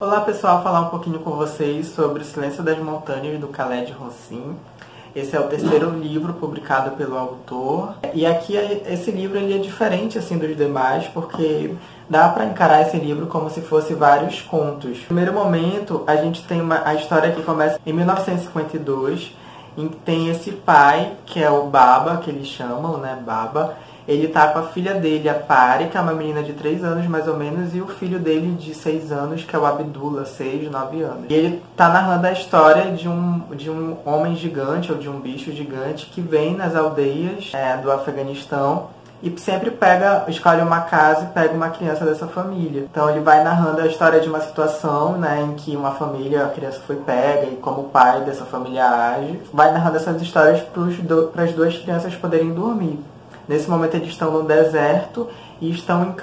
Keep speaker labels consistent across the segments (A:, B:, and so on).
A: Olá pessoal, falar um pouquinho com vocês sobre O Silêncio das Montanhas, do Khaled Hossein. Esse é o terceiro livro publicado pelo autor. E aqui, esse livro ele é diferente assim, dos demais, porque dá para encarar esse livro como se fosse vários contos. No primeiro momento, a gente tem a história que começa em 1952, em que tem esse pai, que é o Baba, que eles chamam, né, Baba. Ele tá com a filha dele, a Pari, que é uma menina de 3 anos mais ou menos, e o filho dele de 6 anos, que é o Abdullah, 6, 9 anos. E ele tá narrando a história de um homem gigante, ou de um bicho gigante, que vem nas aldeias do Afeganistão e sempre escolhe uma casa e pega uma criança dessa família. Então ele vai narrando a história de uma situação, né, em que uma família, a criança foi pega e como o pai dessa família age. Vai narrando essas histórias para as duas crianças poderem dormir. Nesse momento eles estão no deserto e estão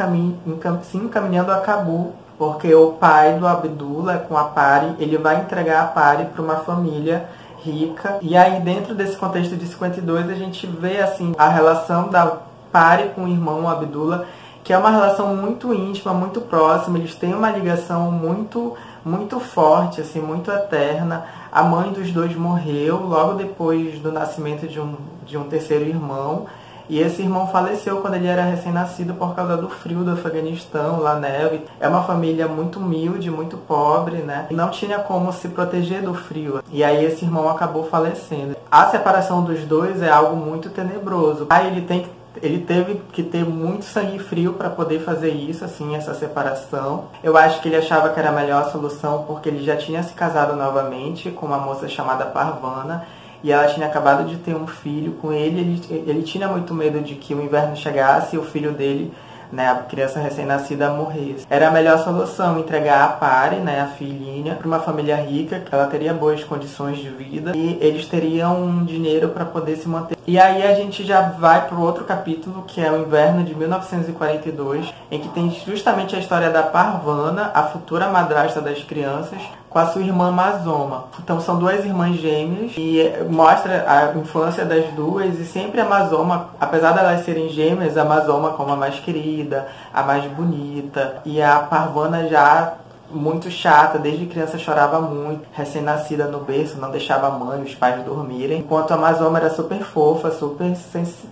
A: se encaminhando a Cabul, porque o pai do Abdullah, com a Pari, ele vai entregar a Pari para uma família rica. E aí dentro desse contexto de 52 a gente vê assim a relação da Pari com o irmão Abdullah, que é uma relação muito íntima, muito próxima. Eles têm uma ligação muito forte, assim, muito eterna. A mãe dos dois morreu logo depois do nascimento de um terceiro irmão. E esse irmão faleceu quando ele era recém-nascido por causa do frio do Afeganistão, lá neve. É uma família muito humilde, muito pobre, né? E não tinha como se proteger do frio. E aí esse irmão acabou falecendo. A separação dos dois é algo muito tenebroso. Aí ele teve que ter muito sangue frio para poder fazer isso, assim, essa separação. Eu acho que ele achava que era a melhor solução porque ele já tinha se casado novamente com uma moça chamada Parvana. E ela tinha acabado de ter um filho com ele. Ele tinha muito medo de que o inverno chegasse e o filho dele, né, a criança recém-nascida, morresse. Era a melhor solução entregar a Pari, né, a filhinha, para uma família rica, que ela teria boas condições de vida e eles teriam um dinheiro para poder se manter. E aí a gente já vai para o outro capítulo, que é o inverno de 1942, em que tem justamente a história da Parvana, a futura madrasta das crianças, com a sua irmã Mazoma. Então são duas irmãs gêmeas e mostra a infância das duas, e sempre a Mazoma, apesar de elas serem gêmeas, a Mazoma como a mais querida, a mais bonita, e a Parvana já muito chata, desde criança chorava muito, recém-nascida no berço, não deixava a mãe e os pais dormirem, enquanto a Mazoma era super fofa, super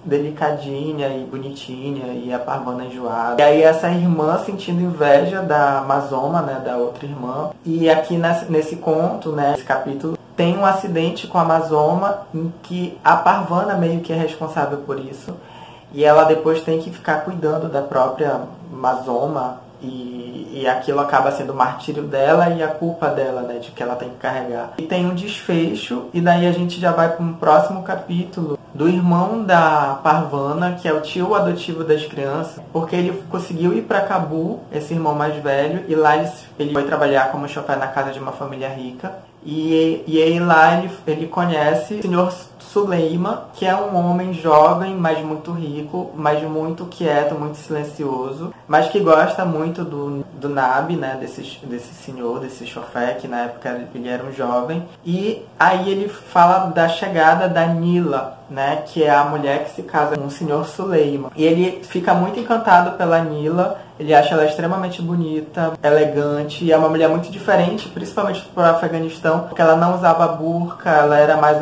A: delicadinha e bonitinha, e a Parvana enjoada. E aí essa irmã sentindo inveja da Mazoma, né, da outra irmã, e aqui nesse conto, né, nesse capítulo, tem um acidente com a Mazoma em que a Parvana meio que é responsável por isso, e ela depois tem que ficar cuidando da própria Mazoma, e aquilo acaba sendo o martírio dela e a culpa dela, né, de que ela tem que carregar. E tem um desfecho, e daí a gente já vai para um próximo capítulo do irmão da Parvana, que é o tio adotivo das crianças, porque ele conseguiu ir para Cabul, esse irmão mais velho, e lá ele foi trabalhar como chofer na casa de uma família rica. E aí lá ele conhece o senhor Suleima, que é um homem jovem, mas muito rico, mas muito quieto, muito silencioso, mas que gosta muito do Nabi, né, desse senhor, desse chofer, que na época ele era um jovem. E aí ele fala da chegada da Nila, né, que é a mulher que se casa com o senhor Suleima. E ele fica muito encantado pela Nila. Ele acha ela extremamente bonita, elegante, e é uma mulher muito diferente, principalmente para o Afeganistão, porque ela não usava burca, ela era mais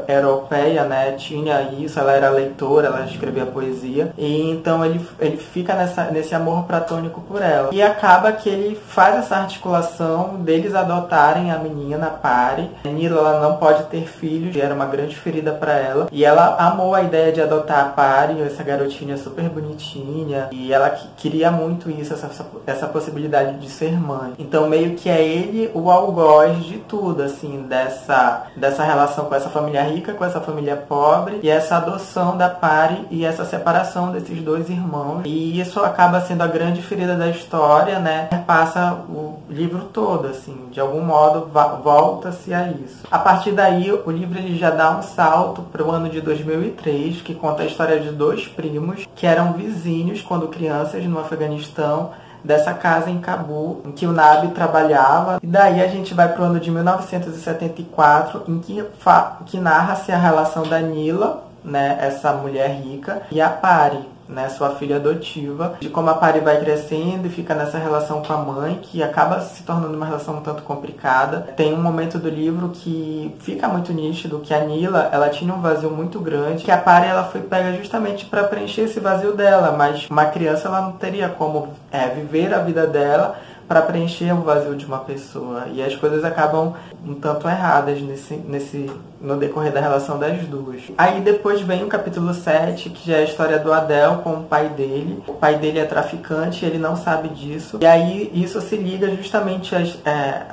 A: europeia, né? Tinha isso, ela era leitora, ela escrevia poesia, e então ele fica nesse amor platônico por ela. E acaba que ele faz essa articulação deles adotarem a menina, a Pari. A Nila, ela não pode ter filhos, e era uma grande ferida para ela, e ela amou a ideia de adotar a Pari, essa garotinha super bonitinha, e ela queria muito isso, essa possibilidade de ser mãe. Então meio que é ele o algoz de tudo, assim, dessa relação com essa família rica, com essa família pobre, e essa adoção da Pari e essa separação desses dois irmãos. E isso acaba sendo a grande ferida da história, né? Passa o livro todo, assim, de algum modo volta-se a isso. A partir daí, o livro ele já dá um salto para o ano de 2003, que conta a história de dois primos que eram vizinhos quando crianças no Afeganistão, dessa casa em Cabul, em que o Nabi trabalhava. E daí a gente vai para o ano de 1974, em que narra-se a relação da Nila né, essa mulher rica, e a Pari, né, sua filha adotiva, de como a Pari vai crescendo e fica nessa relação com a mãe, que acaba se tornando uma relação um tanto complicada. Tem um momento do livro que fica muito nítido que a Nila, ela tinha um vazio muito grande, que a Pari ela foi pega justamente para preencher esse vazio dela, mas uma criança ela não teria como viver a vida dela para preencher o vazio de uma pessoa. E as coisas acabam um tanto erradas no decorrer da relação das duas. Aí depois vem o capítulo 7, que já é a história do Adel com o pai dele. O pai dele é traficante, ele não sabe disso. E aí isso se liga justamente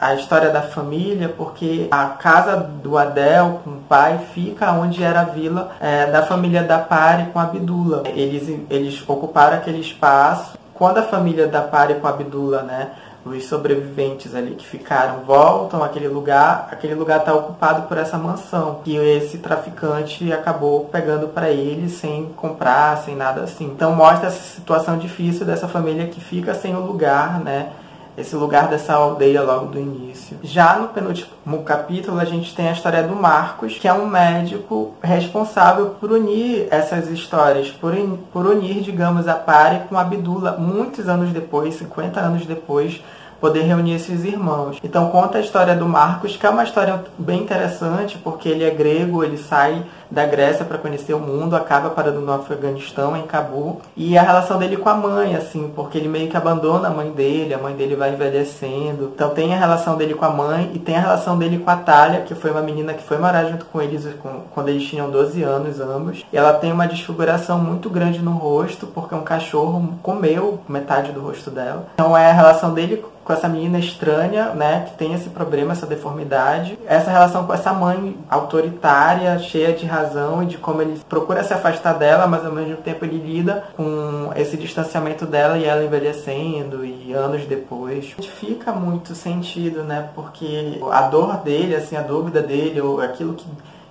A: à história da família, porque a casa do Adel com o pai fica onde era a vila da família da Pari com a Abdullah. Eles ocuparam aquele espaço. Quando a família da Pari com a Abdullah, né, os sobreviventes ali que ficaram, voltam àquele lugar está ocupado por essa mansão, que esse traficante acabou pegando para ele sem comprar, sem nada assim. Então mostra essa situação difícil dessa família que fica sem o lugar, né, esse lugar dessa aldeia logo do início. Já no penúltimo capítulo a gente tem a história do Marcos, que é um médico responsável por unir essas histórias, por unir, digamos, a Pari com a Abdullah, muitos anos depois, 50 anos depois, poder reunir esses irmãos. Então conta a história do Marcos, que é uma história bem interessante, porque ele é grego, ele sai da Grécia para conhecer o mundo, acaba parando no Afeganistão, em Cabul, e a relação dele com a mãe, assim, porque ele meio que abandona a mãe dele vai envelhecendo. Então tem a relação dele com a mãe e tem a relação dele com a Thalia, que foi uma menina que foi morar junto com eles quando eles tinham 12 anos ambos. E ela tem uma desfiguração muito grande no rosto, porque um cachorro comeu metade do rosto dela. Então é a relação dele com essa menina estranha, né, que tem esse problema, essa deformidade. Essa relação com essa mãe autoritária, cheia de razão, e de como ele procura se afastar dela, mas ao mesmo tempo ele lida com esse distanciamento dela e ela envelhecendo, e anos depois. Fica muito sentido, né, porque a dor dele, assim, a dúvida dele, ou aquilo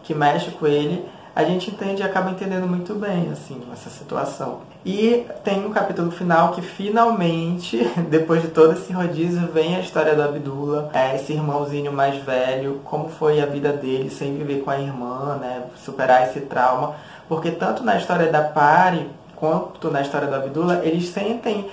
A: que mexe com ele, a gente entende e acaba entendendo muito bem, assim, essa situação. E tem um capítulo final que finalmente, depois de todo esse rodízio, vem a história do Abdullah, esse irmãozinho mais velho, como foi a vida dele sem viver com a irmã, né, superar esse trauma. Porque tanto na história da Pari quanto na história do Abdullah, eles sentem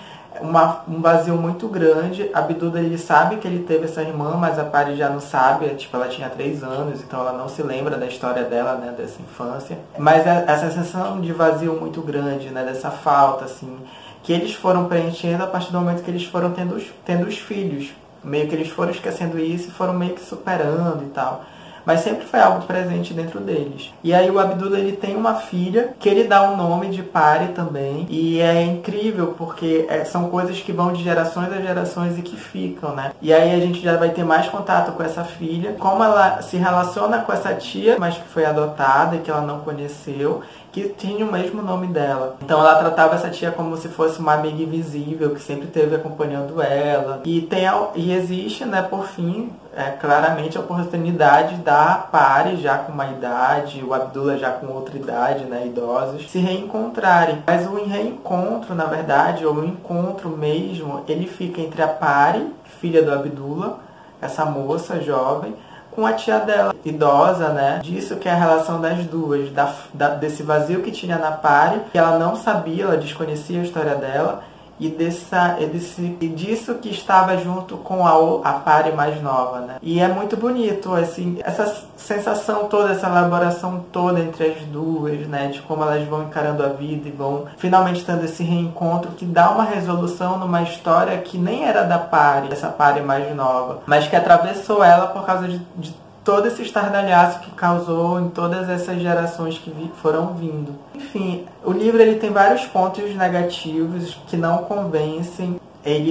A: um vazio muito grande. A Abdullah, ele sabe que ele teve essa irmã, mas a Pari já não sabe, tipo, ela tinha 3 anos, então ela não se lembra da história dela, né, dessa infância. Mas essa sensação de vazio muito grande, né, dessa falta, assim, que eles foram preenchendo a partir do momento que eles foram tendo os filhos. Meio que eles foram esquecendo isso e foram meio que superando e tal. Mas sempre foi algo presente dentro deles. E aí o Abdullah, ele tem uma filha, que ele dá um nome de Pari também. E é incrível, porque são coisas que vão de gerações a gerações e que ficam, né? E aí a gente já vai ter mais contato com essa filha, como ela se relaciona com essa tia, mas que foi adotada e que ela não conheceu, que tinha o mesmo nome dela. Então ela tratava essa tia como se fosse uma amiga invisível, que sempre esteve acompanhando ela. E existe, né, por fim, claramente a oportunidade da Pari, já com uma idade, o Abdullah já com outra idade, né, idosos, se reencontrarem. Mas o reencontro, na verdade, ou o encontro mesmo, ele fica entre a Pari, filha do Abdullah, essa moça jovem, com a tia dela, idosa, né? Disso que é a relação das duas, desse vazio que tinha na Pari, que ela não sabia, ela desconhecia a história dela, e disso que estava junto com a Pari mais nova, né? E é muito bonito, assim, essa sensação toda, essa elaboração toda entre as duas, né? De como elas vão encarando a vida e vão finalmente tendo esse reencontro que dá uma resolução numa história que nem era da Pari, essa Pari mais nova, mas que atravessou ela por causa de todo esse estardalhaço que causou em todas essas gerações que foram vindo. Enfim, o livro ele tem vários pontos negativos que não convencem.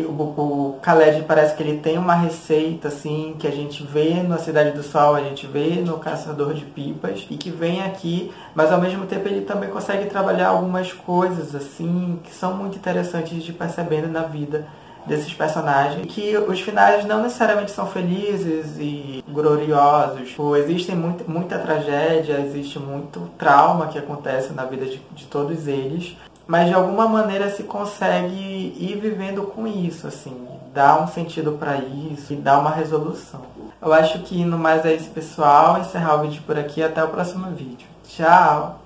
A: O Khaled parece que ele tem uma receita, assim, que a gente vê na Cidade do Sol, a gente vê no Caçador de Pipas, e que vem aqui, mas ao mesmo tempo ele também consegue trabalhar algumas coisas, assim, que são muito interessantes de percebendo na vida desses personagens, que os finais não necessariamente são felizes e gloriosos. Existem muita tragédia, existe muito trauma que acontece na vida de todos eles, mas de alguma maneira se consegue ir vivendo com isso, assim, dar um sentido para isso e dar uma resolução. Eu acho que no mais é isso, pessoal. Encerrar o vídeo por aqui, até o próximo vídeo. Tchau!